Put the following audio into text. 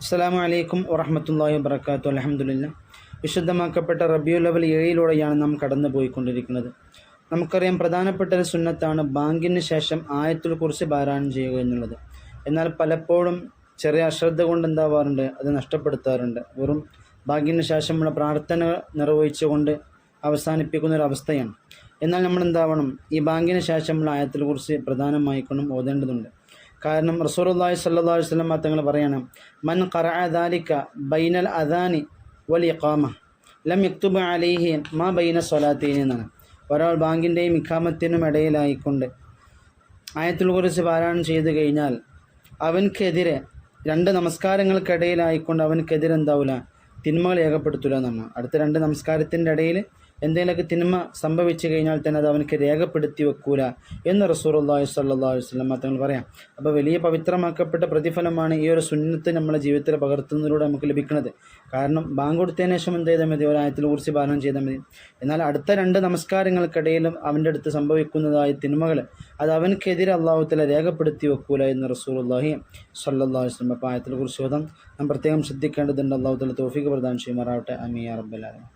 അസ്സലാമു അലൈക്കും വറഹ്മത്തുള്ളാഹി വബറകാതുഹു. അൽഹംദുലില്ലാ. വിശുദ്ധമാക്കപ്പെട്ട റബീഉൽ അവ്വൽ 7-ലൂടെയാണ് നാം കടന്നു പോയിക്കൊണ്ടിരിക്കുന്നത്. നമുക്കറിയാം, പ്രധാനപ്പെട്ട ഒരു സുന്നത്താണ് ബാങ്കിന് ശേഷം ആയത്തുൽ കുർസി പാരായണം ചെയ്യുക എന്നുള്ളത്. എന്നാൽ പലപ്പോഴും ചെറിയ അശ്രദ്ധ കൊണ്ട് എന്താവാറുണ്ട്, അത് നഷ്ടപ്പെടുത്താറുണ്ട്. വെറും ബാങ്കിന് ശേഷമുള്ള പ്രാർത്ഥന നിർവഹിച്ചുകൊണ്ട് അവസാനിപ്പിക്കുന്ന ഒരു അവസ്ഥയാണ്. എന്നാൽ നമ്മൾ എന്താവണം, ഈ ബാങ്കിന് ശേഷമുള്ള ആയത്തുൽ കുർസി പ്രധാനമായിക്കൊണ്ടും ഓതേണ്ടതുണ്ട്. കാരണം റസൂലുള്ളാഹി സ്വല്ലല്ലാഹു അലൈഹി വസല്ലം തങ്ങൾ പറയാണ്, മൻ ഖറഅ ദാലിക ബൈനൽ അദാനി വൽ ഇഖാമ ലം യക്തുബ അലൈഹി മാ ബൈന സ്വലാത്തൈനി എന്നാണ്. ഒരാൾ ബാങ്കിൻ്റെയും ഇഖാമത്തിനും ഇടയിലായിക്കൊണ്ട് ആയത്തുൽ കുർസി പാരായണം ചെയ്തു കഴിഞ്ഞാൽ അവൻക്കെതിരെ, രണ്ട് നമസ്കാരങ്ങൾക്കിടയിലായിക്കൊണ്ട് അവൻക്കെതിരെ എന്താവില്ല, തിന്മകൾ രേഖപ്പെടുത്തില്ല എന്നാണ്. അടുത്ത രണ്ട് നമസ്കാരത്തിൻ്റെ ഇടയിൽ എന്തെങ്കിലുമൊക്കെ തിന്മ സംഭവിച്ചു കഴിഞ്ഞാൽ തന്നെ അത് അവനക്ക് രേഖപ്പെടുത്തി വെക്കൂല എന്ന് റസൂലുള്ളാഹി സ്വല്ലല്ലാഹു അലൈഹി വസല്ലം തങ്ങൾ പറയാം. അപ്പോൾ വലിയ പവിത്രമാക്കപ്പെട്ട പ്രതിഫലമാണ് ഈ ഒരു സുന്നത്ത് നമ്മളെ ജീവിതത്തിൽ പകർത്തുന്നതിലൂടെ നമുക്ക് ലഭിക്കുന്നത്. കാരണം ബാങ്ക് കൊടുത്തതിന് ശേഷം എന്ത് ചെയ്താൽ മതി, ഒരു ആയത്തുൽ കുർസി പാരായണം ചെയ്താൽ മതി. എന്നാൽ അടുത്ത രണ്ട് നമസ്കാരങ്ങൾക്കിടയിലും അവൻ്റെ അടുത്ത് സംഭവിക്കുന്നതായ തിന്മകൾ അത് അവനക്കെതിരെ അല്ലാഹു തആല രേഖപ്പെടുത്തി വെക്കൂല എന്ന് റസൂലുള്ളാഹി സ്വല്ലല്ലാഹു അലൈഹി വസല്ലം. അപ്പോൾ ആയത്തുൽ കുർസി ഓതാൻ നാം പ്രത്യേകം ശ്രദ്ധിക്കേണ്ടതുണ്ട്. അല്ലാഹു തആല തൗഫീഖ് പ്രദാനം ചെയ്യുമാറാവട്ടെ. ആമീൻ യാ റബ്ബൽ ആലമീൻ.